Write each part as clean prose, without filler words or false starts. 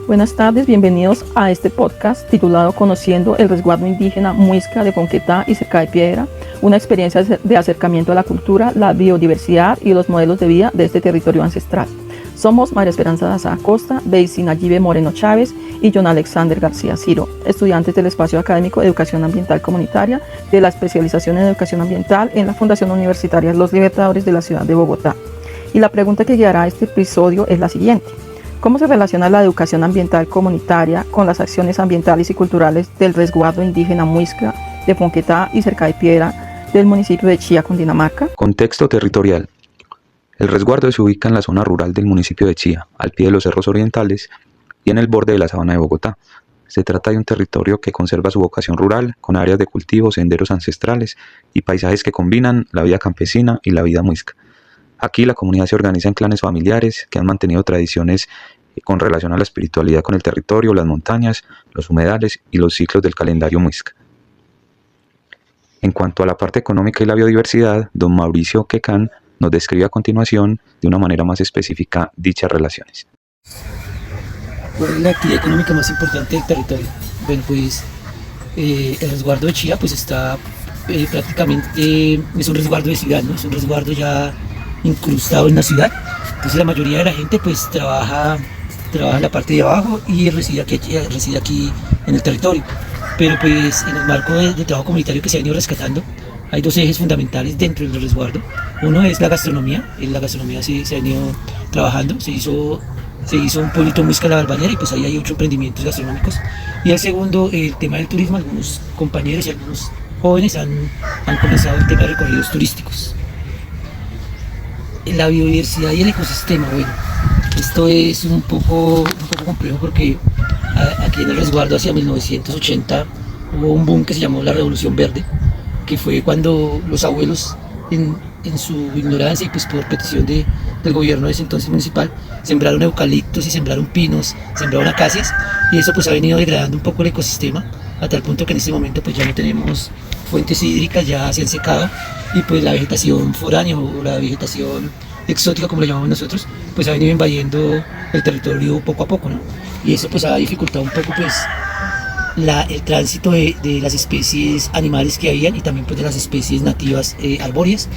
Buenas tardes, bienvenidos a este podcast titulado Conociendo el resguardo indígena Muisca de Fonquetá y Cerca de Piedra, una experiencia de acercamiento a la cultura, la biodiversidad y los modelos de vida de este territorio ancestral. Somos María Esperanza Daza Acosta, Daisy Nayibe Moreno Chávez y John Alexander García Ciro, estudiantes del Espacio Académico de Educación Ambiental Comunitaria de la especialización en Educación Ambiental en la Fundación Universitaria Los Libertadores de la ciudad de Bogotá. Y la pregunta que guiará este episodio es la siguiente: ¿cómo se relaciona la educación ambiental comunitaria con las acciones ambientales y culturales del resguardo indígena Muisca de Fonquetá y Cerca de Piedra del municipio de Chía, Cundinamarca? Contexto territorial. El resguardo se ubica en la zona rural del municipio de Chía, al pie de los cerros orientales y en el borde de la sabana de Bogotá. Se trata de un territorio que conserva su vocación rural, con áreas de cultivo, senderos ancestrales y paisajes que combinan la vida campesina y la vida muisca. Aquí la comunidad se organiza en clanes familiares que han mantenido tradiciones con relación a la espiritualidad con el territorio, las montañas, los humedales y los ciclos del calendario muisca. En cuanto a la parte económica y la biodiversidad, don Mauricio Quecán nos describe a continuación de una manera más específica dichas relaciones. ¿Cuál es la actividad económica más importante del territorio? Bueno, pues el resguardo de Chía pues está prácticamente, es un resguardo de ciudad, ¿no? Es un resguardo ya incrustado en la ciudad. Entonces la mayoría de la gente pues trabaja en la parte de abajo y reside aquí en el territorio. Pero pues en el marco de trabajo comunitario que se ha venido rescatando, hay dos ejes fundamentales dentro del resguardo. Uno es la gastronomía. En la gastronomía se ha venido trabajando, se hizo un pueblito Muisca La Barbanera y pues ahí hay 8 emprendimientos gastronómicos. Y el segundo, el tema del turismo. Algunos compañeros y algunos jóvenes han comenzado el tema de recorridos turísticos. La biodiversidad y el ecosistema, bueno, esto es un poco complejo porque aquí en el resguardo hacia 1980 hubo un boom que se llamó la Revolución Verde, que fue cuando los abuelos en su ignorancia y pues por petición del gobierno de ese entonces municipal sembraron eucaliptos y sembraron pinos, sembraron acacias, y eso pues ha venido degradando un poco el ecosistema a tal punto que en este momento pues ya no tenemos fuentes hídricas, ya se han secado y pues la vegetación foránea o la vegetación exótica, como lo llamamos nosotros, pues ha venido invadiendo el territorio poco a poco, ¿no? Y eso pues ha dificultado un poco pues el tránsito de las especies animales que habían y también pues de las especies nativas arbóreas.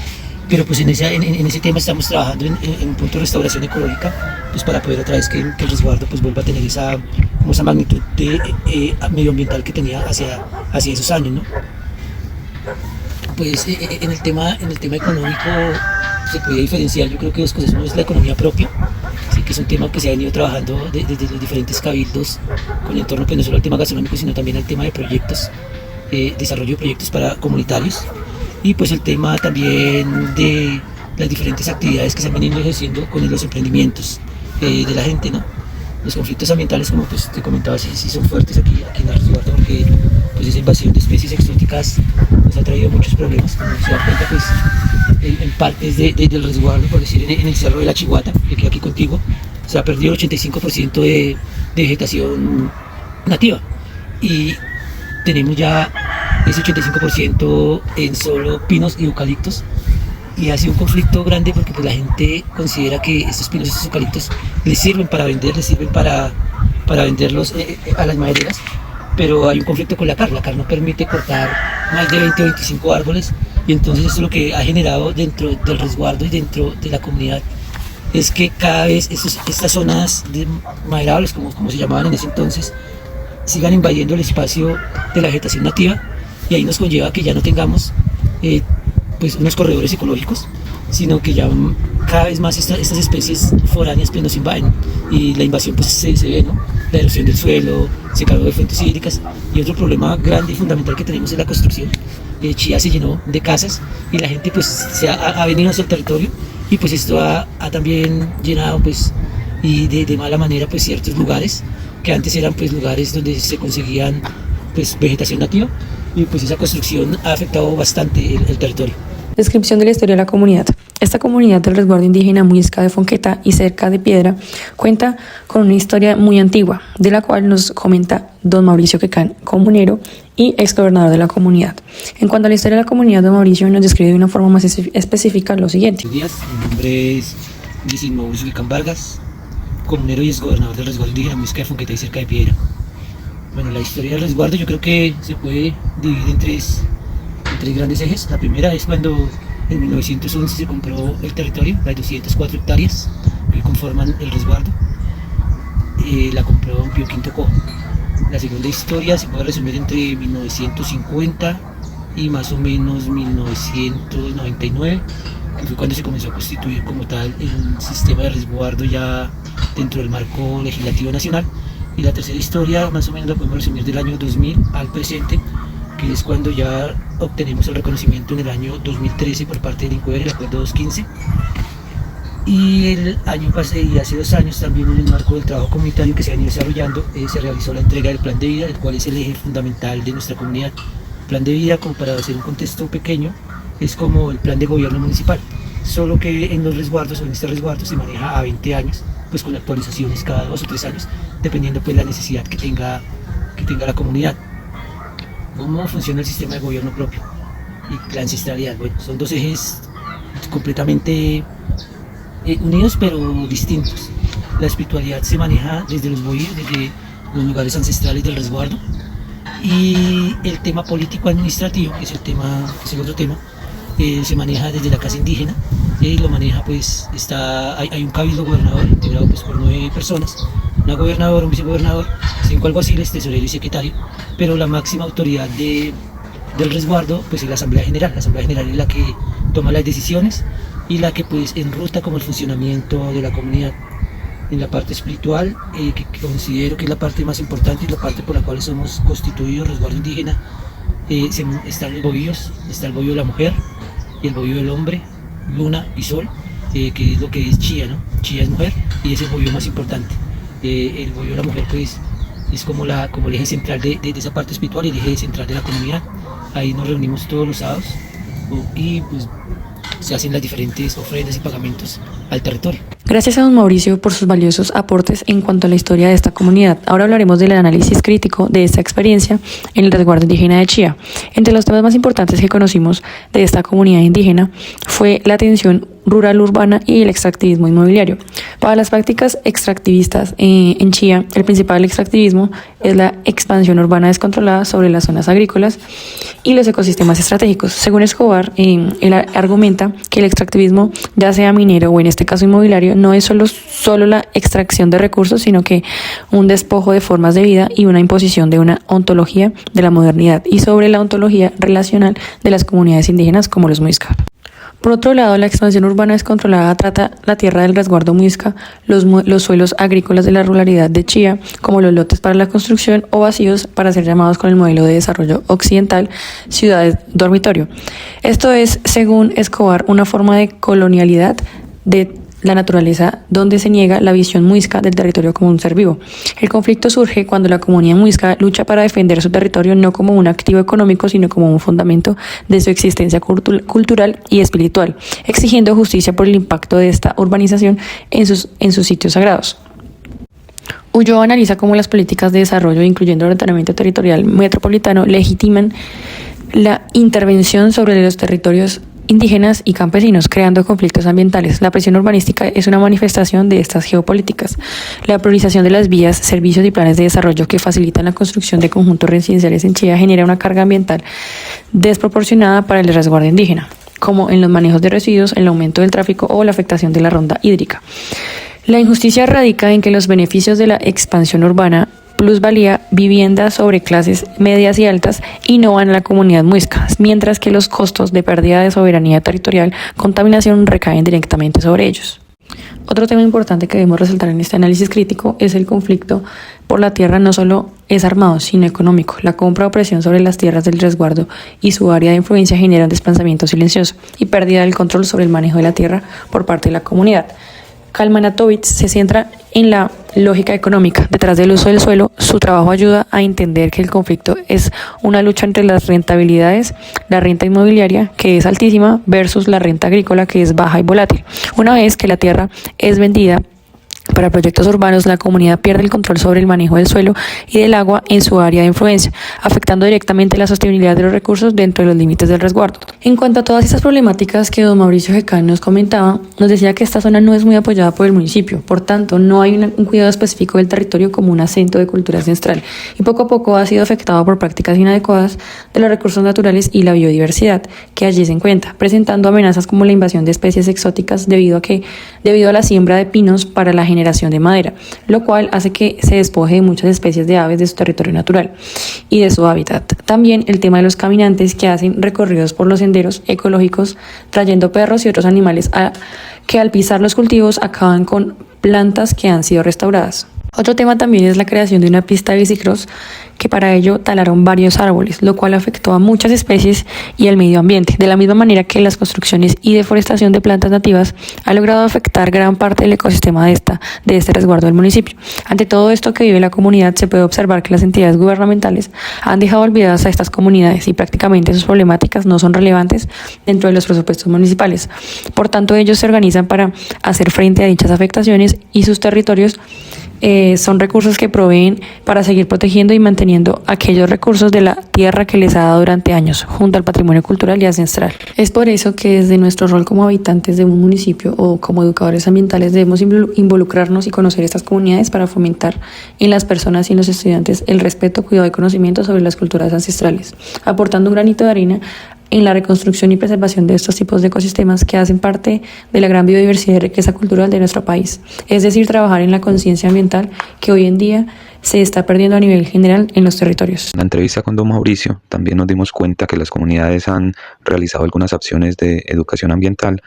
Pero pues en ese tema estamos trabajando en un punto de restauración ecológica pues para poder otra vez que el resguardo pues vuelva a tener esa magnitud medioambiental que tenía hacia esos años, ¿no? Pues en el tema económico se podía diferenciar, yo creo que dos cosas. Uno es la economía propia, ¿sí? Que es un tema que se ha venido trabajando desde los diferentes cabildos con el entorno pues no solo al tema gastronómico sino también al tema de proyectos, desarrollo de proyectos para comunitarios, y pues el tema también de las diferentes actividades que se han venido ejerciendo con los emprendimientos de la gente, ¿no? Los conflictos ambientales, como pues te comentaba, sí son fuertes aquí en el resguardo, porque pues esa invasión de especies exóticas nos ha traído muchos problemas. Como se da cuenta pues en partes del resguardo, por decir en el cerro de la Chiguata, que queda aquí contigo, se ha perdido el 85% de vegetación nativa y tenemos ya ese 85% en solo pinos y eucaliptos, y ha sido un conflicto grande porque pues la gente considera que estos pinos y estos eucaliptos les sirven para vender, les sirven para venderlos a las madereras, pero hay un conflicto con la CAR. La CAR no permite cortar más de 20 o 25 árboles, y entonces eso es lo que ha generado dentro del resguardo y dentro de la comunidad, es que cada vez estas zonas de maderables, como se llamaban en ese entonces, sigan invadiendo el espacio de la vegetación nativa, y ahí nos conlleva que ya no tengamos pues unos corredores ecológicos, sino que ya cada vez más estas especies foráneas pues nos invaden, y la invasión pues se ve, ¿no? La erosión del suelo, secado de fuentes hídricas, y otro problema grande y fundamental que tenemos es la construcción. Chía se llenó de casas y la gente pues ha venido hacia el territorio, y pues esto ha también llenado pues y de mala manera pues ciertos lugares que antes eran pues lugares donde se conseguían pues vegetación nativa, y pues esa construcción ha afectado bastante el territorio. Descripción de la historia de la comunidad. Esta comunidad del resguardo indígena Muisca de Fonquetá y Cerca de Piedra cuenta con una historia muy antigua, de la cual nos comenta don Mauricio Quecán, comunero y exgobernador de la comunidad. En cuanto a la historia de la comunidad, don Mauricio nos describe de una forma más específica lo siguiente. Buenos días, mi nombre es Mauricio Quecán Vargas, comunero y exgobernador del resguardo indígena Muisca de Fonquetá y Cerca de Piedra. Bueno, la historia del resguardo yo creo que se puede dividir en tres grandes ejes. La primera es cuando en 1911 se compró el territorio, las 204 hectáreas que conforman el resguardo. La compró Pío V Cojo. La segunda historia se puede resumir entre 1950 y más o menos 1999, que fue cuando se comenzó a constituir como tal el sistema de resguardo ya dentro del marco legislativo nacional. Y la tercera historia más o menos la podemos resumir del año 2000 al presente, que es cuando ya obtenemos el reconocimiento en el año 2013 por parte del INCODER, el acuerdo 215. Y el año pasado, y hace 2 años también, en el marco del trabajo comunitario que se ha ido desarrollando, se realizó la entrega del plan de vida, el cual es el eje fundamental de nuestra comunidad. Plan de vida, como para hacer un contexto pequeño, es como el plan de gobierno municipal, solo que en los resguardos, o en este resguardo, se maneja a 20 años, pues con actualizaciones cada 2 o 3 años, dependiendo pues la necesidad que tenga la comunidad. ¿Cómo funciona el sistema de gobierno propio y la ancestralidad? Bueno, son 2 ejes completamente unidos pero distintos. La espiritualidad se maneja desde los bohíos, desde los lugares ancestrales del resguardo, y el tema político administrativo, que es el otro tema, se maneja desde la casa indígena, y lo maneja pues, hay un cabildo gobernador integrado pues por 9 personas, una gobernadora, un vicegobernador, 5 alguaciles, tesorero y secretario, pero la máxima autoridad del resguardo pues es la Asamblea General. La Asamblea General es la que toma las decisiones y la que pues enruta como el funcionamiento de la comunidad. En la parte espiritual, que considero que es la parte más importante y la parte por la cual somos constituidos resguardo indígena, están los bohíos, está el bohío de la mujer y el bohío del hombre, luna y sol, que es lo que es Chía, ¿no? Chía es mujer y es el bohío más importante. El bohío de la mujer pues es como el eje central de esa parte espiritual y el eje central de la comunidad. Ahí nos reunimos todos los sábados y pues se hacen las diferentes ofrendas y pagamentos al territorio. Gracias a don Mauricio por sus valiosos aportes en cuanto a la historia de esta comunidad. Ahora hablaremos del análisis crítico de esta experiencia en el resguardo indígena de Chía. Entre los temas más importantes que conocimos de esta comunidad indígena fue la tensión rural-urbana y el extractivismo inmobiliario. Para las prácticas extractivistas en Chía, el principal extractivismo es la expansión urbana descontrolada sobre las zonas agrícolas y los ecosistemas estratégicos. Según Escobar, él argumenta que el extractivismo, ya sea minero o en este caso inmobiliario, no es solo la extracción de recursos, sino que un despojo de formas de vida y una imposición de una ontología de la modernidad y sobre la ontología relacional de las comunidades indígenas como los Muisca. Por otro lado, la expansión urbana descontrolada trata la tierra del resguardo Muisca, los suelos agrícolas de la ruralidad de Chía, como los lotes para la construcción o vacíos para ser llamados con el modelo de desarrollo occidental, ciudades dormitorio. Esto es, según Escobar, una forma de colonialidad de la naturaleza donde se niega la visión muisca del territorio como un ser vivo. El conflicto surge cuando la comunidad muisca lucha para defender su territorio no como un activo económico, sino como un fundamento de su existencia cultural y espiritual, exigiendo justicia por el impacto de esta urbanización en sus sitios sagrados. Ulloa analiza cómo las políticas de desarrollo, incluyendo el ordenamiento territorial metropolitano, legitiman la intervención sobre los territorios indígenas y campesinos, creando conflictos ambientales. La presión urbanística es una manifestación de estas geopolíticas. La priorización de las vías, servicios y planes de desarrollo que facilitan la construcción de conjuntos residenciales en Chía genera una carga ambiental desproporcionada para el resguardo indígena, como en los manejos de residuos, el aumento del tráfico o la afectación de la ronda hídrica. La injusticia radica en que los beneficios de la expansión urbana, plusvalía, vivienda sobre clases medias y altas, y no van a la comunidad muisca, mientras que los costos de pérdida de soberanía territorial, contaminación, recaen directamente sobre ellos. Otro tema importante que debemos resaltar en este análisis crítico es el conflicto por la tierra. No solo es armado, sino económico. La compra o presión sobre las tierras del resguardo y su área de influencia genera un desplazamiento silencioso y pérdida del control sobre el manejo de la tierra por parte de la comunidad. Kalmanovic se centra en la lógica económica. Detrás del uso del suelo, su trabajo ayuda a entender que el conflicto es una lucha entre las rentabilidades, la renta inmobiliaria, que es altísima, versus la renta agrícola, que es baja y volátil. Una vez que la tierra es vendida Para proyectos urbanos, la comunidad pierde el control sobre el manejo del suelo y del agua en su área de influencia, afectando directamente la sostenibilidad de los recursos dentro de los límites del resguardo. En cuanto a todas estas problemáticas que don Mauricio Gecán nos comentaba, nos decía que esta zona no es muy apoyada por el municipio, por tanto, no hay un cuidado específico del territorio como un acento de cultura ancestral, y poco a poco ha sido afectado por prácticas inadecuadas de los recursos naturales y la biodiversidad que allí se encuentra, presentando amenazas como la invasión de especies exóticas debido a la siembra de pinos para la generación de madera, lo cual hace que se despoje de muchas especies de aves de su territorio natural y de su hábitat. También el tema de los caminantes que hacen recorridos por los senderos ecológicos trayendo perros y otros animales que al pisar los cultivos acaban con plantas que han sido restauradas. Otro tema también es la creación de una pista de bicicross, que para ello talaron varios árboles, lo cual afectó a muchas especies y al medio ambiente, de la misma manera que las construcciones y deforestación de plantas nativas ha logrado afectar gran parte del ecosistema de este resguardo del municipio. Ante todo esto que vive la comunidad, se puede observar que las entidades gubernamentales han dejado olvidadas a estas comunidades y prácticamente sus problemáticas no son relevantes dentro de los presupuestos municipales. Por tanto, ellos se organizan para hacer frente a dichas afectaciones y sus territorios son recursos que proveen para seguir protegiendo y manteniendo aquellos recursos de la tierra que les ha dado durante años, junto al patrimonio cultural y ancestral. Es por eso que desde nuestro rol como habitantes de un municipio o como educadores ambientales debemos involucrarnos y conocer estas comunidades para fomentar en las personas y en los estudiantes el respeto, cuidado y conocimiento sobre las culturas ancestrales, aportando un granito de arena en la reconstrucción y preservación de estos tipos de ecosistemas que hacen parte de la gran biodiversidad y riqueza cultural de nuestro país. Es decir, trabajar en la conciencia ambiental que hoy en día se está perdiendo a nivel general en los territorios. En la entrevista con don Mauricio también nos dimos cuenta que las comunidades han realizado algunas acciones de educación ambiental,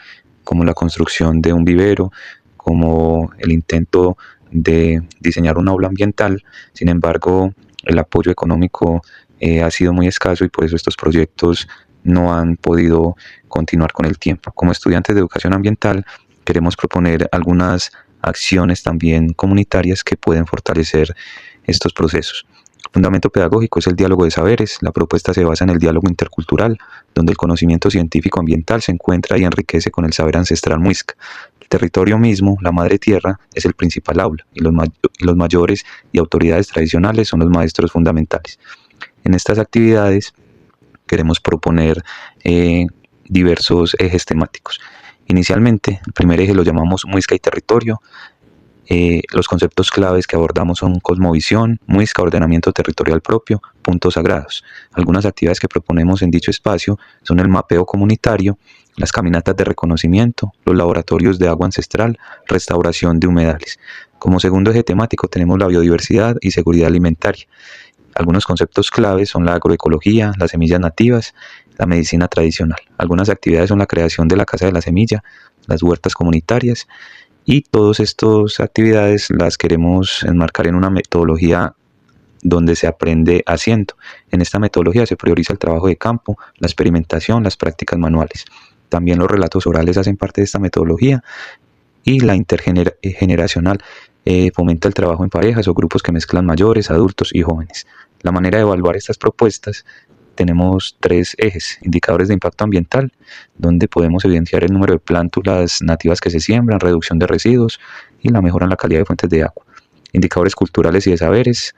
como la construcción de un vivero, como el intento de diseñar un aula ambiental. Sin embargo, el apoyo económico ha sido muy escaso y por eso estos proyectos no han podido continuar con el tiempo. Como estudiantes de educación ambiental queremos proponer algunas acciones también comunitarias que pueden fortalecer estos procesos. El fundamento pedagógico es el diálogo de saberes. La propuesta se basa en el diálogo intercultural, donde el conocimiento científico ambiental se encuentra y enriquece con el saber ancestral muisca. El territorio mismo, la madre tierra, es el principal aula y los mayores y autoridades tradicionales son los maestros fundamentales. En estas actividades queremos proponer diversos ejes temáticos. Inicialmente, el primer eje lo llamamos muisca y territorio. Los conceptos claves que abordamos son cosmovisión, muisca, ordenamiento territorial propio, puntos sagrados. Algunas actividades que proponemos en dicho espacio son el mapeo comunitario, las caminatas de reconocimiento, los laboratorios de agua ancestral, restauración de humedales. Como segundo eje temático tenemos la biodiversidad y seguridad alimentaria. Algunos conceptos claves son la agroecología, las semillas nativas, la medicina tradicional. Algunas actividades son la creación de la Casa de la Semilla, las huertas comunitarias, y todas estas actividades las queremos enmarcar en una metodología donde se aprende haciendo. En esta metodología se prioriza el trabajo de campo, la experimentación, las prácticas manuales. También los relatos orales hacen parte de esta metodología y la intergeneracional fomenta el trabajo en parejas o grupos que mezclan mayores, adultos y jóvenes. La manera de evaluar estas propuestas, tenemos 3 ejes: indicadores de impacto ambiental, donde podemos evidenciar el número de plántulas nativas que se siembran, reducción de residuos y la mejora en la calidad de fuentes de agua. Indicadores culturales y de saberes,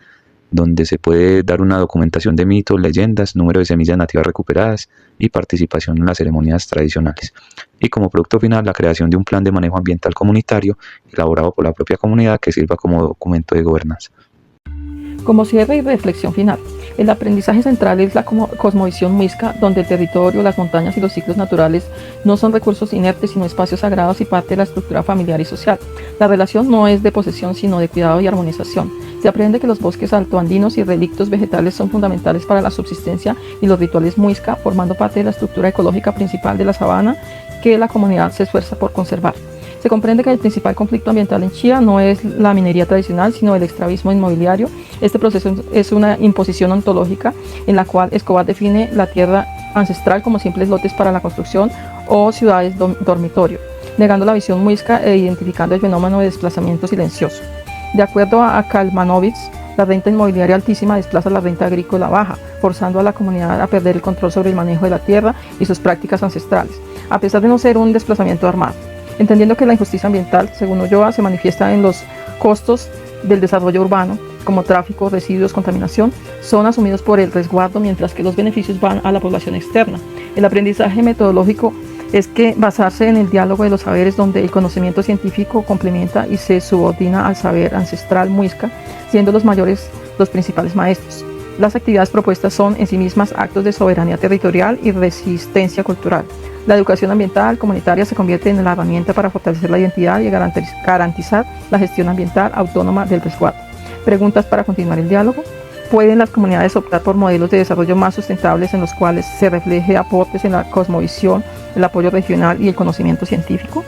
donde se puede dar una documentación de mitos, leyendas, número de semillas nativas recuperadas y participación en las ceremonias tradicionales. Y como producto final, la creación de un plan de manejo ambiental comunitario elaborado por la propia comunidad que sirva como documento de gobernanza. Como cierre y reflexión final, el aprendizaje central es la cosmovisión muisca, donde el territorio, las montañas y los ciclos naturales no son recursos inertes, sino espacios sagrados y parte de la estructura familiar y social. La relación no es de posesión, sino de cuidado y armonización. Se aprende que los bosques altoandinos y relictos vegetales son fundamentales para la subsistencia y los rituales muisca, formando parte de la estructura ecológica principal de la sabana que la comunidad se esfuerza por conservar. Se comprende que el principal conflicto ambiental en Chía no es la minería tradicional, sino el extravismo inmobiliario. Este proceso es una imposición ontológica en la cual Escobar define la tierra ancestral como simples lotes para la construcción o ciudades dormitorio, negando la visión muisca e identificando el fenómeno de desplazamiento silencioso. De acuerdo a Kalmanovitz, la renta inmobiliaria altísima desplaza la renta agrícola baja, forzando a la comunidad a perder el control sobre el manejo de la tierra y sus prácticas ancestrales, a pesar de no ser un desplazamiento armado. entendiendo que la injusticia ambiental, según Ulloa, se manifiesta en los costos del desarrollo urbano, como tráfico, residuos, contaminación, son asumidos por el resguardo, mientras que los beneficios van a la población externa. El aprendizaje metodológico es que basarse en el diálogo de los saberes, donde el conocimiento científico complementa y se subordina al saber ancestral muisca, siendo los mayores los principales maestros. Las actividades propuestas son en sí mismas actos de soberanía territorial y resistencia cultural. La educación ambiental comunitaria se convierte en la herramienta para fortalecer la identidad y garantizar la gestión ambiental autónoma del resguardo. Preguntas para continuar el diálogo. ¿Pueden las comunidades optar por modelos de desarrollo más sustentables en los cuales se refleje aportes en la cosmovisión, el apoyo regional y el conocimiento científico?